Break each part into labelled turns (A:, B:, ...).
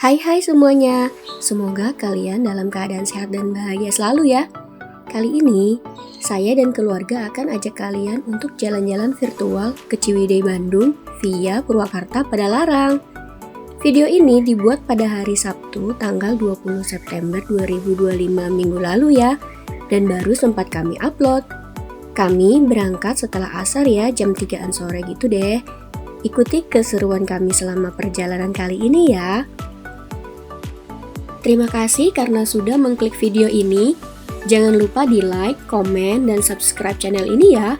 A: Hai semuanya, semoga kalian dalam keadaan sehat dan bahagia selalu ya. Kali ini, saya dan keluarga akan ajak kalian untuk jalan-jalan virtual ke Ciwidey Bandung via Purwakarta Padalarang. Video ini dibuat pada hari Sabtu tanggal 20 September 2025 minggu lalu ya, dan baru sempat kami upload. Kami berangkat setelah asar ya, jam 3-an sore gitu deh. Ikuti keseruan kami selama perjalanan kali ini ya. Terima kasih karena sudah mengklik video ini. Jangan lupa di like, komen, dan subscribe channel ini ya,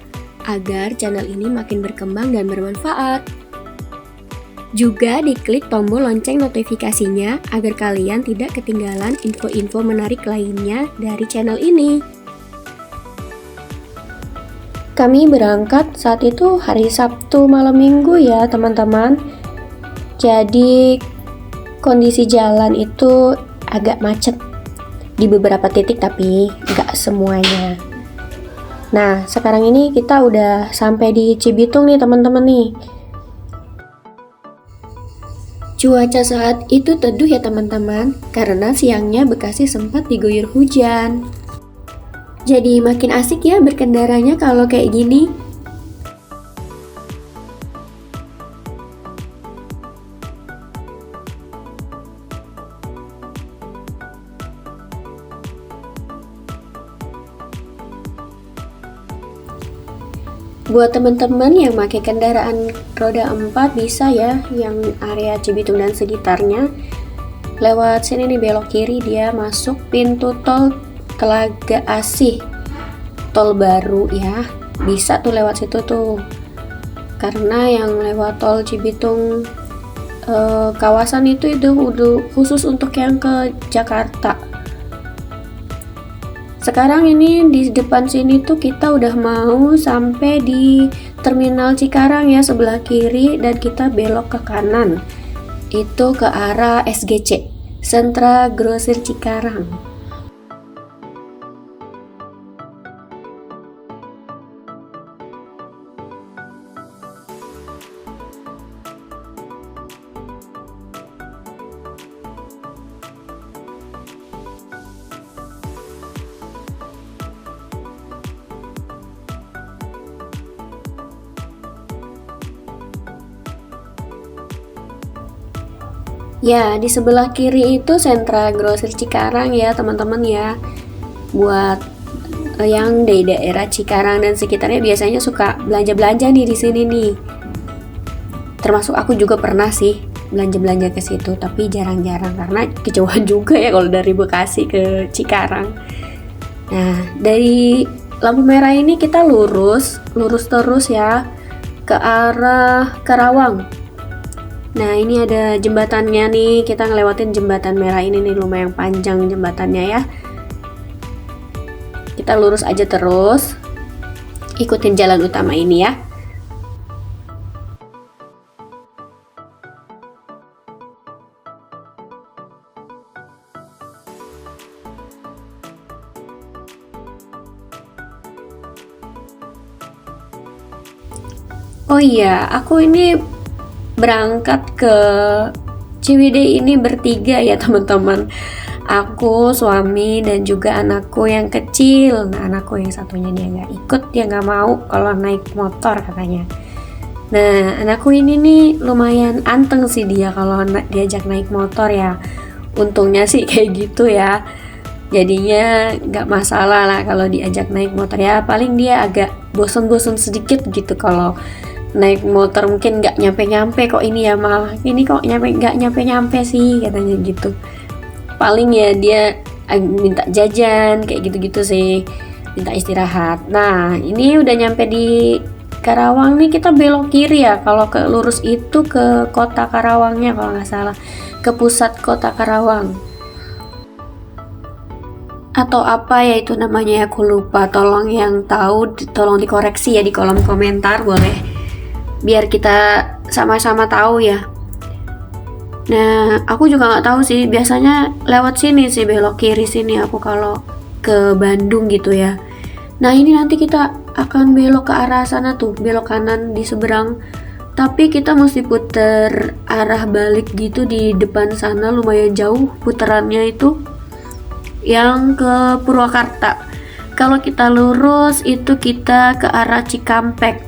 A: agar channel ini makin berkembang dan bermanfaat. Juga diklik tombol lonceng notifikasinya agar kalian tidak ketinggalan info-info menarik lainnya dari channel ini. Kami berangkat saat itu hari Sabtu malam minggu ya teman-teman. Jadi kondisi jalan itu agak macet di beberapa titik tapi nggak semuanya. Nah sekarang ini kita udah sampai di Cibitung nih teman-teman nih. Cuaca saat itu teduh ya teman-teman, karena siangnya Bekasi sempat diguyur hujan. Jadi makin asik ya berkendaranya kalau kayak gini. Buat teman-teman yang pakai kendaraan roda 4 bisa ya, yang area Cibitung dan sekitarnya. Lewat sini nih belok kiri dia masuk pintu tol Telaga Asih. Tol baru ya. Bisa tuh lewat situ tuh. Karena yang lewat tol Cibitung kawasan itu udah khusus untuk yang ke Jakarta. Sekarang ini di depan sini tuh kita udah mau sampai di Terminal Cikarang ya sebelah kiri, dan kita belok ke kanan. Itu ke arah SGC, Sentra Grosir Cikarang. Ya, di sebelah kiri itu Sentra Grosir Cikarang ya teman-teman ya. Buat yang di daerah Cikarang dan sekitarnya biasanya suka belanja-belanja nih di sini nih. Termasuk aku juga pernah sih belanja-belanja ke situ, tapi jarang-jarang karena kejauhan juga ya kalau dari Bekasi ke Cikarang. Nah, dari lampu merah ini kita lurus terus ya ke arah Karawang. Nah ini ada jembatannya nih, kita ngelewatin jembatan merah ini nih, lumayan panjang jembatannya ya. Kita lurus aja terus, ikutin jalan utama ini ya. Oh iya, aku ini berangkat ke Ciwidey ini bertiga ya teman-teman. Aku, suami, dan juga anakku yang kecil. Nah anakku yang satunya dia nggak ikut, dia nggak mau kalau naik motor katanya. Nah anakku ini nih lumayan anteng sih dia kalau diajak naik motor ya. Untungnya sih kayak gitu ya. Jadinya nggak masalah lah kalau diajak naik motor ya. Paling dia agak bosan-bosan sedikit gitu kalau naik motor, mungkin nggak nyampe kok ini ya, malah ini kok nggak nyampe sih katanya gitu. Paling ya dia minta jajan kayak gitu-gitu sih, minta istirahat. Nah ini udah nyampe di Karawang nih, kita belok kiri ya. Kalau ke lurus itu ke kota Karawangnya kalau nggak salah, ke pusat kota Karawang atau apa ya itu namanya, aku lupa. Tolong yang tahu tolong dikoreksi ya di kolom komentar boleh, biar kita sama-sama tahu ya. Nah aku juga nggak tahu sih, biasanya lewat sini sih, belok kiri sini aku kalau ke Bandung gitu ya. Nah ini nanti kita akan belok ke arah sana tuh, belok kanan di seberang Tapi kita mesti puter arah balik gitu di depan sana, lumayan jauh puterannya itu, yang ke Purwakarta. Kalau kita lurus itu kita ke arah Cikampek,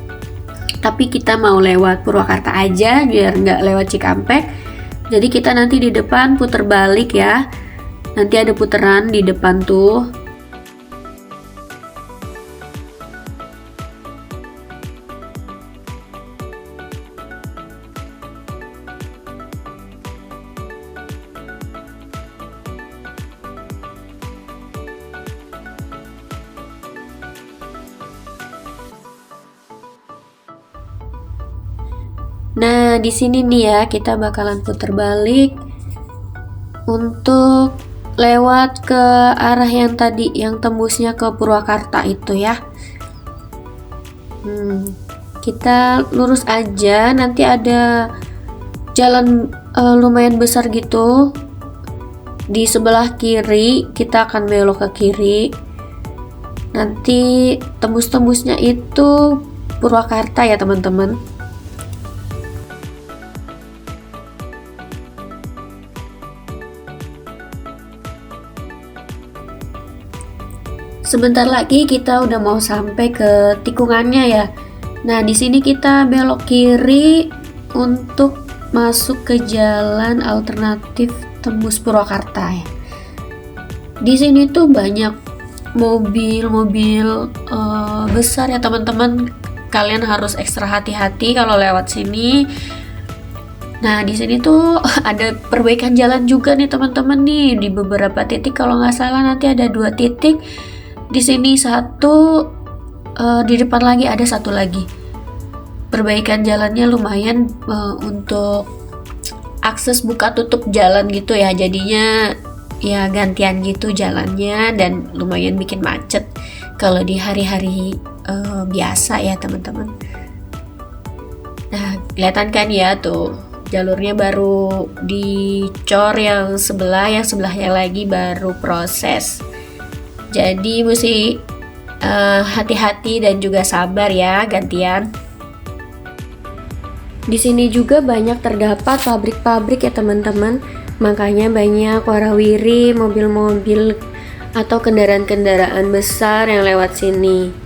A: tapi kita mau lewat Purwakarta aja biar nggak lewat Cikampek. Jadi kita nanti di depan puter balik ya, nanti ada puteran di depan tuh. Nah, di sini nih ya, kita bakalan putar balik untuk lewat ke arah yang tadi, yang tembusnya ke Purwakarta itu ya. Kita lurus aja, nanti ada jalan lumayan besar gitu. Di sebelah kiri, kita akan belok ke kiri. Nanti tembus-tembusnya itu Purwakarta ya teman-teman. Sebentar lagi kita udah mau sampai ke tikungannya ya. Nah, di sini kita belok kiri untuk masuk ke jalan alternatif tembus Purwakarta ya. Di sini tuh banyak mobil-mobil besar ya teman-teman. Kalian harus ekstra hati-hati kalau lewat sini. Nah, di sini tuh ada perbaikan jalan juga nih teman-teman nih, di beberapa titik. Kalau nggak salah nanti ada 2 titik. Di sini 1, di depan lagi ada 1 lagi. Perbaikan jalannya lumayan untuk akses buka tutup jalan gitu ya. Jadinya ya gantian gitu jalannya dan lumayan bikin macet kalau di hari-hari biasa ya teman-teman. Nah, kelihatan kan ya tuh jalurnya baru dicor yang sebelahnya lagi baru proses. Jadi mesti hati-hati dan juga sabar ya gantian. Di sini juga banyak terdapat pabrik-pabrik ya teman-teman. Makanya banyak warawiri mobil-mobil atau kendaraan-kendaraan besar yang lewat sini.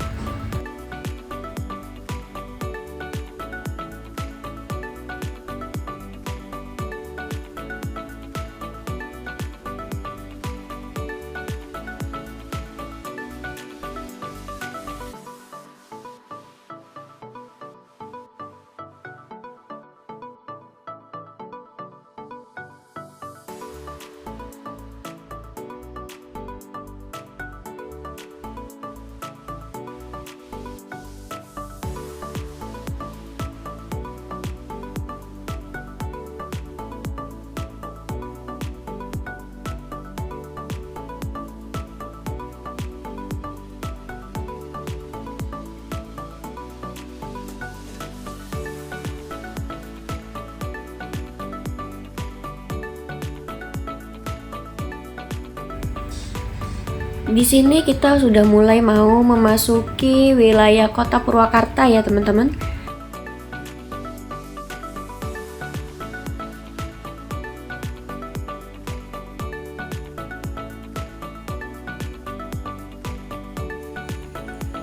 A: Di sini kita sudah mulai mau memasuki wilayah kota Purwakarta ya teman-teman.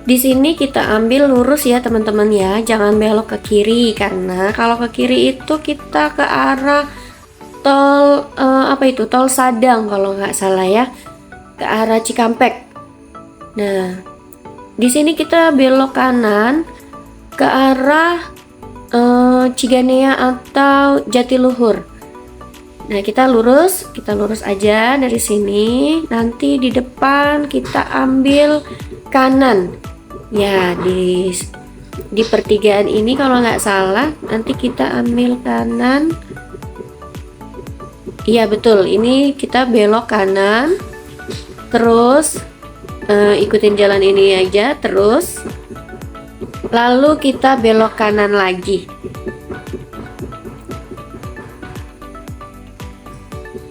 A: Di sini kita ambil lurus ya teman-teman ya, jangan belok ke kiri karena kalau ke kiri itu kita ke arah tol tol Sadang kalau nggak salah ya, ke arah Cikampek. Nah, di sini kita belok kanan ke arah Ciganea atau Jatiluhur. Nah, kita lurus aja dari sini. Nanti di depan kita ambil kanan. Ya, di pertigaan ini kalau nggak salah nanti kita ambil kanan. Iya betul, ini kita belok kanan. Terus ikutin jalan ini aja terus, lalu kita belok kanan lagi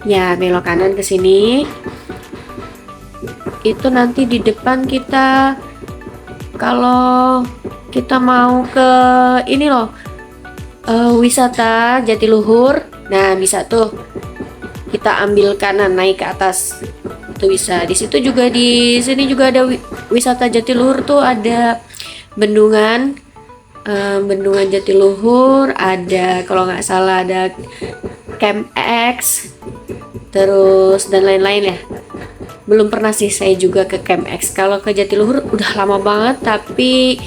A: ya, belok kanan ke sini. Itu nanti di depan kita, kalau kita mau ke ini loh, wisata Jatiluhur. Nah, bisa tuh kita ambil kanan naik ke atas. Tuh bisa. Di situ juga, di sini juga ada wisata Jatiluhur tuh, ada bendungan, bendungan Jatiluhur, ada kalau nggak salah ada Camp X, terus dan lain-lain ya. Belum pernah sih saya juga ke Camp X. Kalau ke Jatiluhur udah lama banget, tapi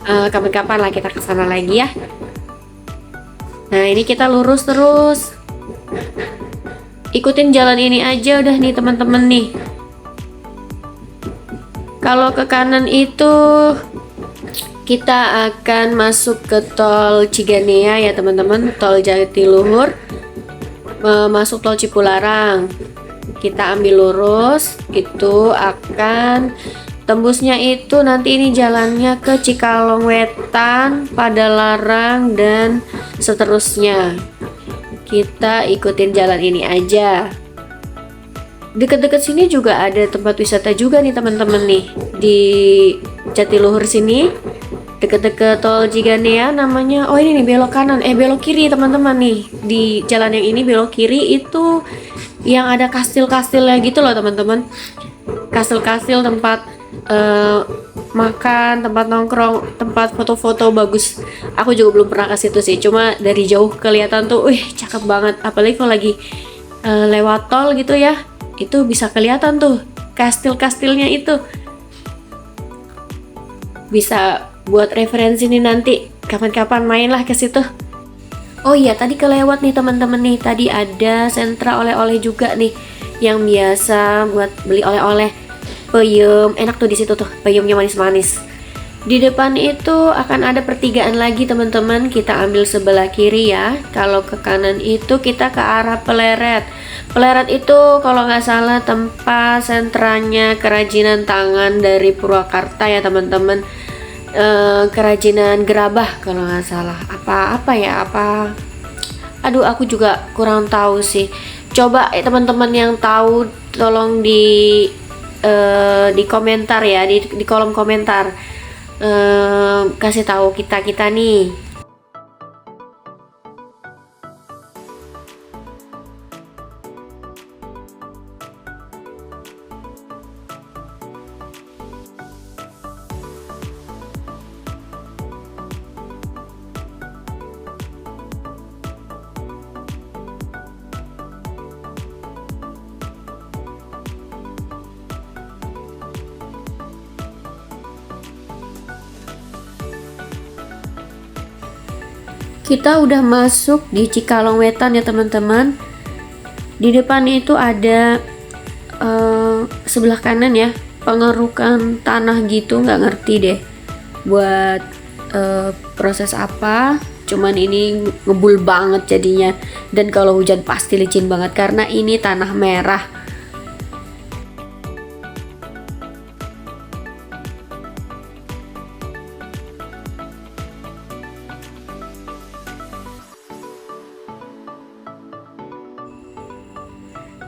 A: kapan-kapan lah kita kesana lagi ya. Nah, ini kita lurus terus. Ikutin jalan ini aja udah nih teman-teman nih. Kalau ke kanan itu kita akan masuk ke tol Ciganea ya teman-teman, tol Jatiluhur, masuk tol Cipularang. Kita ambil lurus, itu akan tembusnya itu nanti ini jalannya ke Cikalong Wetan, Padalarang, dan seterusnya. Kita ikutin jalan ini aja. Deket-deket sini juga ada tempat wisata juga nih teman-teman nih, di Jatiluhur sini, deket-deket tol Ciganea namanya. Oh ini nih belok kanan, belok kiri teman-teman nih. Di jalan yang ini belok kiri itu yang ada kastil-kastilnya gitu loh teman-teman. Kastil-kastil, tempat makan, tempat nongkrong, tempat foto-foto bagus. Aku juga belum pernah ke situ sih, cuma dari jauh kelihatan tuh, wih cakep banget. Apalagi kalau lagi lewat tol gitu ya, itu bisa kelihatan tuh kastil-kastilnya itu. Bisa buat referensi nih nanti, kapan-kapan mainlah ke situ. Oh iya, tadi kelewat nih teman-teman nih, tadi ada sentra oleh-oleh juga nih, yang biasa buat beli oleh-oleh. Peyem, enak tuh di situ tuh, peyemnya manis-manis. Di depan itu akan ada pertigaan lagi teman-teman, kita ambil sebelah kiri ya. Kalau ke kanan itu kita ke arah Pleret. Pleret itu kalau nggak salah tempat sentranya kerajinan tangan dari Purwakarta ya teman-teman. Kerajinan gerabah kalau nggak salah. Apa ya, aduh aku juga kurang tahu sih. Coba teman-teman yang tahu tolong di komentar ya, di kolom komentar, kasih tahu kita nih. Kita udah masuk di Cikalong Wetan ya teman-teman. Di depan itu ada sebelah kanan ya, pengerukan tanah gitu, nggak ngerti deh buat proses apa. Cuman ini ngebul banget jadinya, dan kalau hujan pasti licin banget karena ini tanah merah.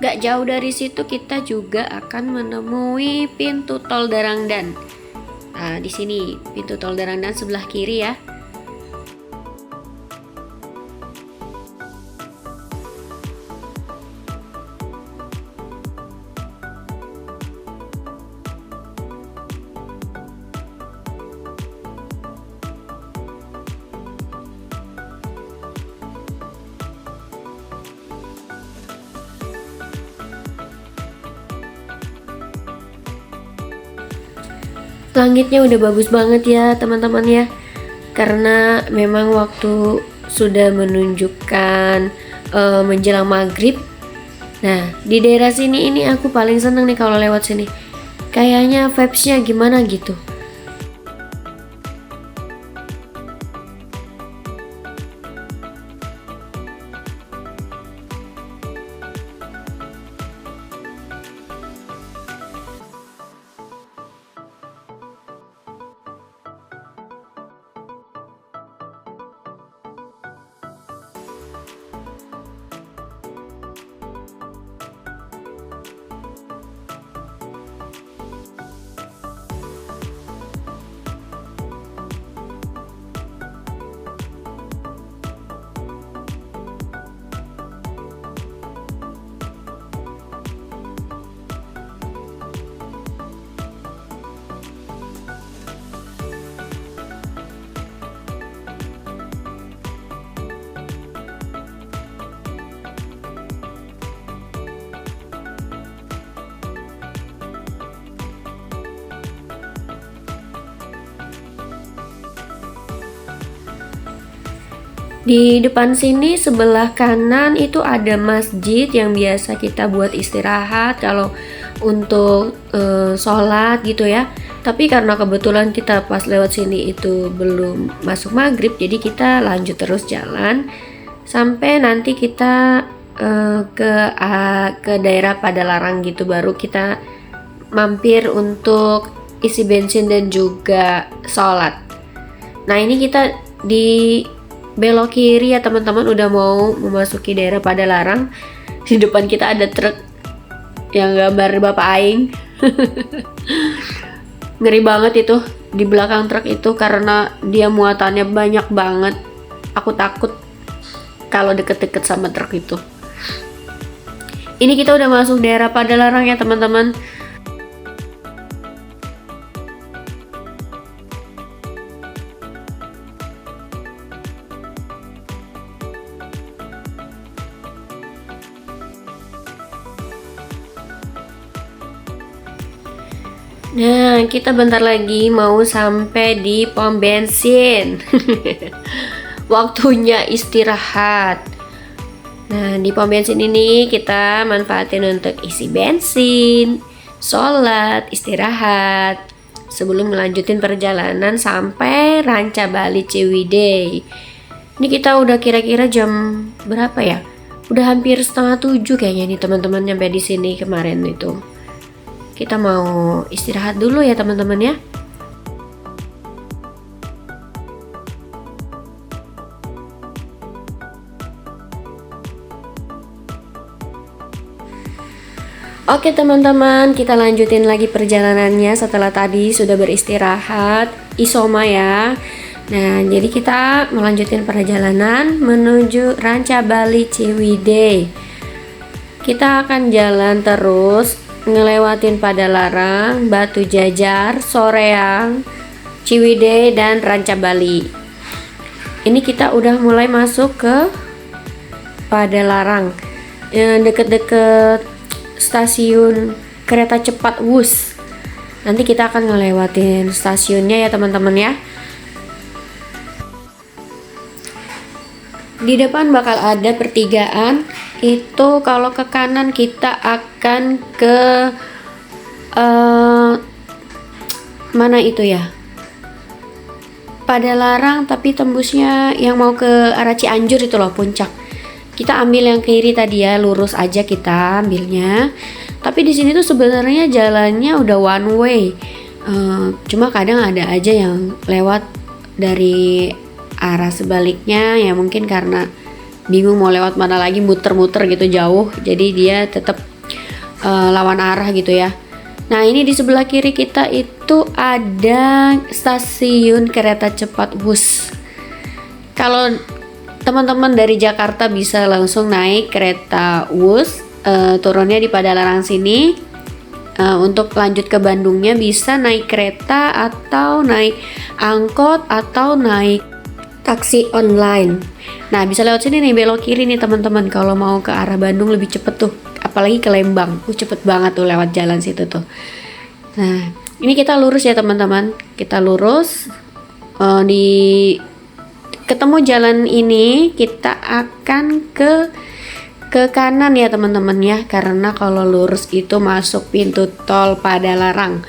A: Gak jauh dari situ kita juga akan menemui pintu tol Darangdan. Nah, di sini pintu tol Darangdan sebelah kiri ya. Langitnya udah bagus banget ya teman-teman ya, karena memang waktu sudah menunjukkan menjelang maghrib. Nah di daerah sini ini aku paling seneng nih kalau lewat sini, kayaknya vibesnya gimana gitu. Di depan sini sebelah kanan itu ada masjid yang biasa kita buat istirahat kalau untuk sholat gitu ya. Tapi karena kebetulan kita pas lewat sini itu belum masuk maghrib, jadi kita lanjut terus jalan sampai nanti kita ke daerah Padalarang gitu, baru kita mampir untuk isi bensin dan juga sholat. Nah ini kita di belok kiri ya teman-teman, udah mau memasuki daerah Padalarang. Di depan kita ada truk yang gambar Bapak Aing. Ngeri banget itu di belakang truk itu karena dia muatannya banyak banget. Aku takut kalau deket-deket sama truk itu. Ini kita udah masuk daerah Padalarang ya teman-teman. Nah, kita bentar lagi mau sampai di pom bensin. Waktunya istirahat. Nah, di pom bensin ini kita manfaatin untuk isi bensin, sholat, istirahat sebelum melanjutin perjalanan sampai Ranca Bali Ciwidey. Ini kita udah kira-kira jam berapa ya? Udah hampir 6:30 kayaknya nih teman-teman nyampe di sini kemarin itu. Kita mau istirahat dulu ya teman-teman ya. Oke teman-teman, kita lanjutin lagi perjalanannya setelah tadi sudah beristirahat isoma ya. Nah, jadi kita melanjutin perjalanan menuju Ranca Bali Ciwidey. Kita akan jalan terus ngelewatin Padalarang, Batu Jajar, Soreang, Ciwidey dan Ranca Bali. Ini kita udah mulai masuk ke Padalarang, deket-deket stasiun kereta cepat Wus. Nanti kita akan ngelewatin stasiunnya ya teman-teman ya. Di depan bakal ada pertigaan. Itu kalau ke kanan kita akan ke mana itu ya, Padalarang, tapi tembusnya yang mau ke arah Cianjur itu loh, Puncak. Kita ambil yang kiri tadi ya, lurus aja kita ambilnya. Tapi di sini tuh sebenarnya jalannya udah one way, cuma kadang ada aja yang lewat dari arah sebaliknya ya, mungkin karena bingung mau lewat mana lagi, muter-muter gitu jauh, jadi dia tetap lawan arah gitu ya. Nah ini di sebelah kiri kita itu ada stasiun kereta cepat Wus. Kalau teman-teman dari Jakarta bisa langsung naik kereta Wus, turunnya di Padalarang sini. Untuk lanjut ke Bandungnya bisa naik kereta atau naik angkot atau naik taksi online. Nah bisa lewat sini nih, belok kiri nih teman-teman kalau mau ke arah Bandung lebih cepet tuh, apalagi ke Lembang, cepet banget tuh lewat jalan situ tuh. Nah ini kita lurus ya teman-teman, kita lurus di ketemu jalan ini kita akan ke kanan ya teman-teman ya, karena kalau lurus itu masuk pintu tol Padalarang.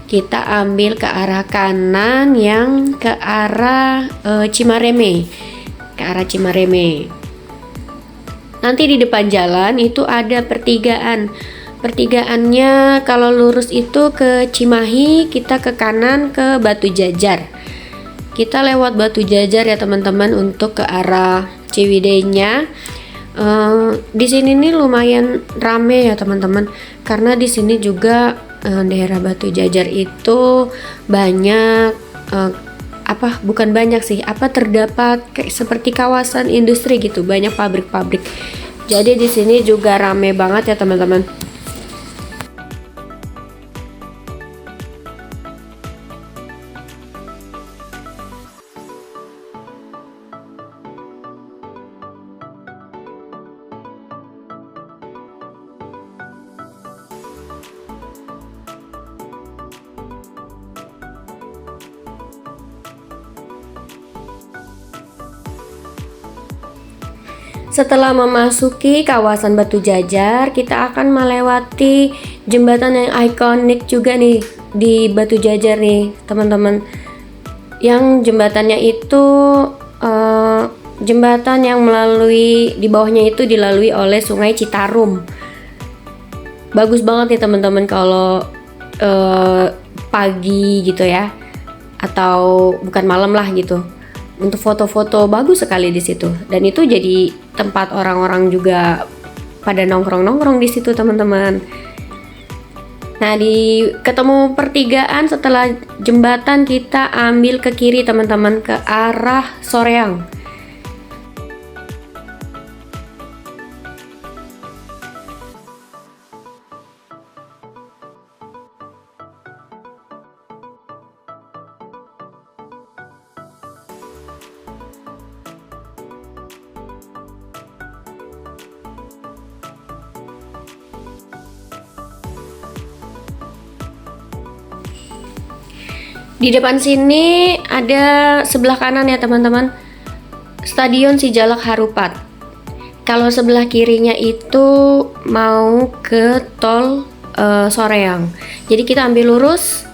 A: Kita ambil ke arah kanan yang ke arah Cimareme, ke arah Cimareme. Nanti di depan jalan itu ada pertigaan. Pertigaannya kalau lurus itu ke Cimahi, kita ke kanan ke Batu Jajar. Kita lewat Batu Jajar ya teman-teman untuk ke arah Ciwidey-nya. Di sini nih lumayan rame ya teman-teman, karena di sini juga daerah Batu Jajar itu banyak bukan banyak sih, terdapat kayak seperti kawasan industri gitu, banyak pabrik-pabrik. Jadi di sini juga rame banget ya teman-teman. Setelah memasuki kawasan Batu Jajar, kita akan melewati jembatan yang ikonik juga nih di Batu Jajar nih, teman-teman. Yang jembatannya itu jembatan yang melalui di bawahnya itu dilalui oleh Sungai Citarum. Bagus banget nih teman-teman kalau pagi gitu ya, atau bukan malam lah gitu. Untuk foto-foto bagus sekali di situ, dan itu jadi tempat orang-orang juga pada nongkrong-nongkrong di situ teman-teman. Nah, di ketemu pertigaan setelah jembatan kita ambil ke kiri teman-teman, ke arah Soreang. Di depan sini ada sebelah kanan ya teman-teman, Stadion Sijalak Harupat. Kalau sebelah kirinya itu mau ke tol Soreang. Jadi kita ambil lurus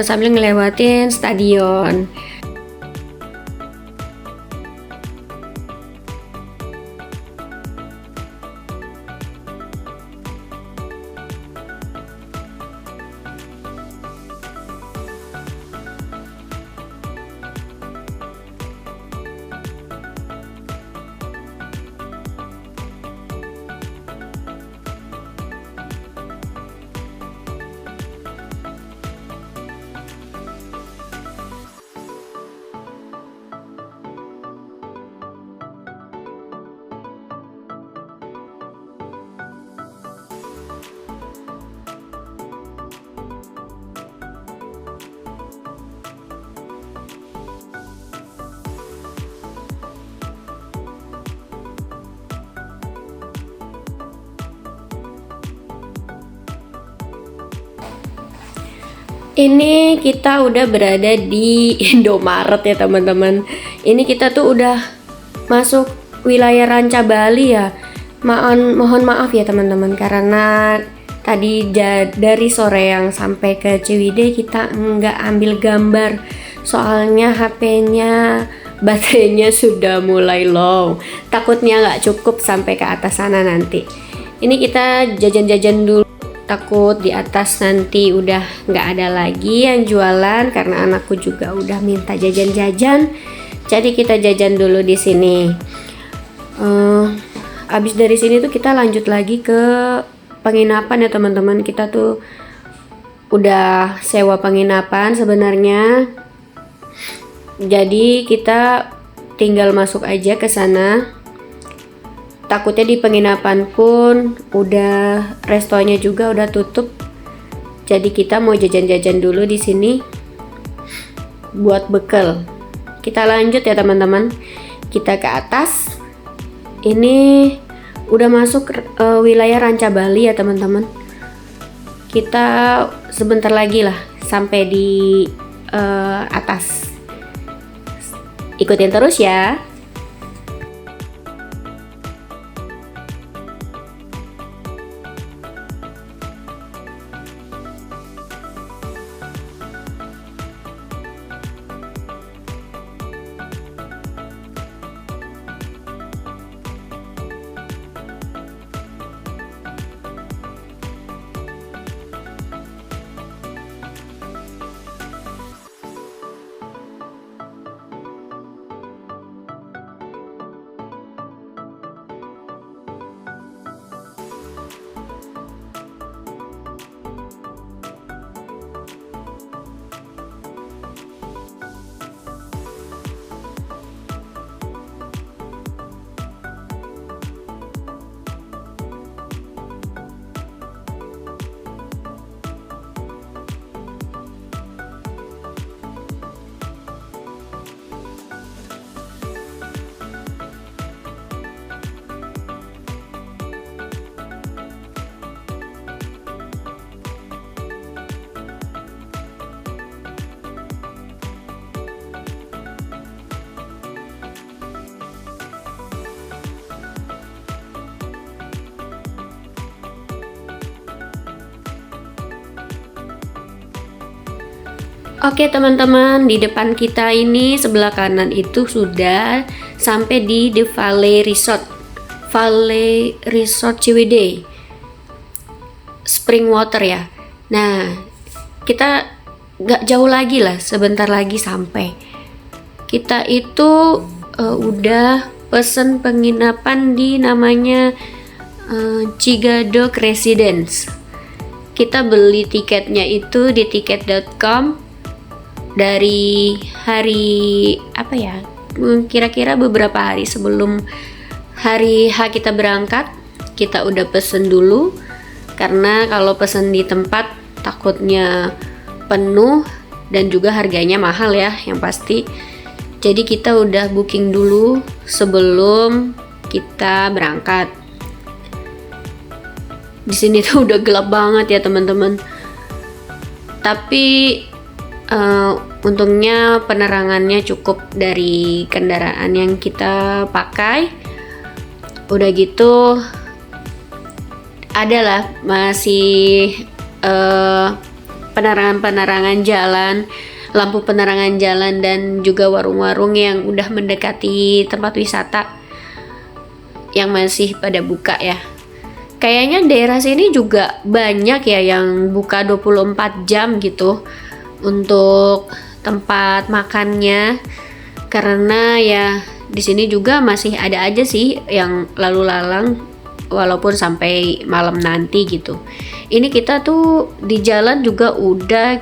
A: sambil ngelewatin stadion. Ini kita udah berada di Indomaret ya teman-teman. Ini kita tuh udah masuk wilayah Ranca Bali ya. Mohon maaf ya teman-teman, karena tadi dari Soreang sampai ke Ciwidey kita nggak ambil gambar. Soalnya HP-nya baterainya sudah mulai low. Takutnya nggak cukup sampai ke atas sana nanti. Ini kita jajan-jajan dulu. Takut di atas nanti udah nggak ada lagi yang jualan, karena anakku juga udah minta jajan-jajan. Jadi kita jajan dulu di sini. Abis dari sini tuh kita lanjut lagi ke penginapan ya teman-teman. Kita tuh udah sewa penginapan sebenarnya. Jadi kita tinggal masuk aja ke sana. Takutnya di penginapan pun udah restonya juga udah tutup. Jadi kita mau jajan-jajan dulu di sini buat bekal. Kita lanjut ya teman-teman. Kita ke atas. Ini udah masuk wilayah Ranca Bali ya teman-teman. Kita sebentar lagi lah sampai di atas. Ikutin terus ya. Oke teman-teman, di depan kita ini sebelah kanan itu sudah sampai di The Valley Resort. Valley Resort Ciwidey. Spring water ya. Nah, kita gak jauh lagi lah, sebentar lagi sampai. Kita itu udah pesen penginapan di namanya Cigadog Residence. Kita beli tiketnya itu di tiket.com dari hari apa ya, kira-kira beberapa hari sebelum hari H kita berangkat. Kita udah pesen dulu, karena kalau pesen di tempat takutnya penuh dan juga harganya mahal ya yang pasti. Jadi kita udah booking dulu sebelum kita berangkat. Di sini tuh udah gelap banget ya teman-teman, tapi untungnya penerangannya cukup dari kendaraan yang kita pakai. Udah gitu adalah masih penerangan jalan, lampu penerangan jalan, dan juga warung-warung yang udah mendekati tempat wisata yang masih pada buka ya. Kayaknya daerah sini juga banyak ya yang buka 24 jam gitu untuk tempat makannya, karena ya di sini juga masih ada aja sih yang lalu lalang walaupun sampai malam nanti gitu. Ini kita tuh di jalan juga udah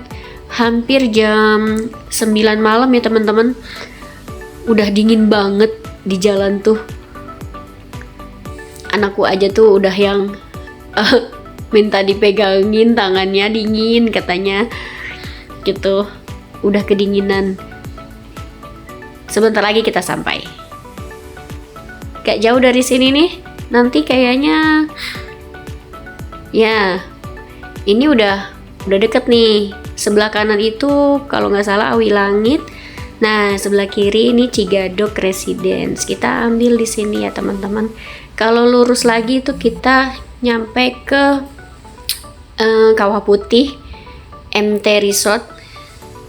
A: hampir jam 9 malam ya teman-teman. Udah dingin banget di jalan tuh. Anakku aja tuh udah yang minta dipegangin tangannya, dingin katanya gitu, udah kedinginan. Sebentar lagi kita sampai. Gak jauh dari sini nih, nanti kayaknya ya ini udah deket nih. Sebelah kanan itu kalau nggak salah Awi Langit. Nah sebelah kiri ini Cigadog Residence. Kita ambil di sini ya teman-teman. Kalau lurus lagi itu kita nyampe ke Kawah Putih, MT Resort,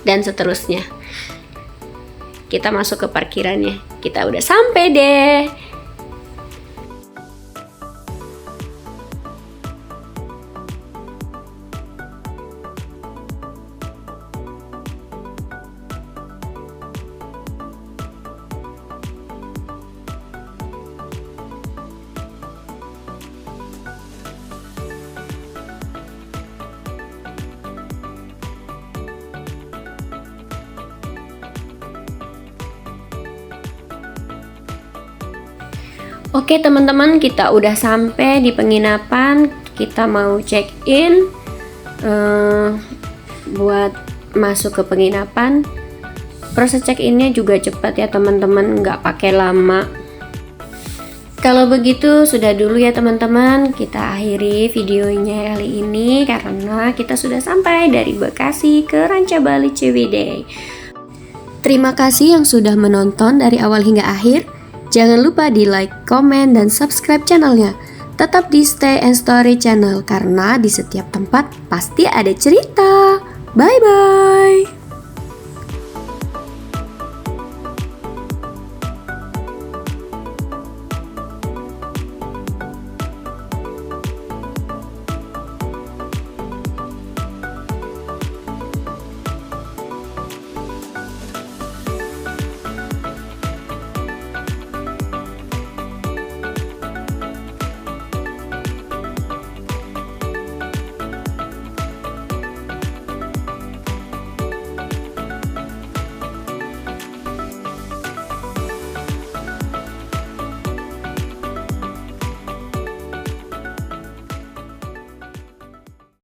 A: dan seterusnya. Kita masuk ke parkirannya. Kita udah sampai deh. Oke teman-teman, kita udah sampai di penginapan. Kita mau check in buat masuk ke penginapan. Proses check innya juga cepat ya teman-teman, nggak pakai lama. Kalau begitu sudah dulu ya teman-teman, kita akhiri videonya kali ini karena kita sudah sampai dari Bekasi ke Ranca Bali Ciwidey. Terima kasih yang sudah menonton dari awal hingga akhir. Jangan lupa di like, komen, dan subscribe channelnya. Tetap di Stay and Story channel karena di setiap tempat pasti ada cerita. Bye-bye.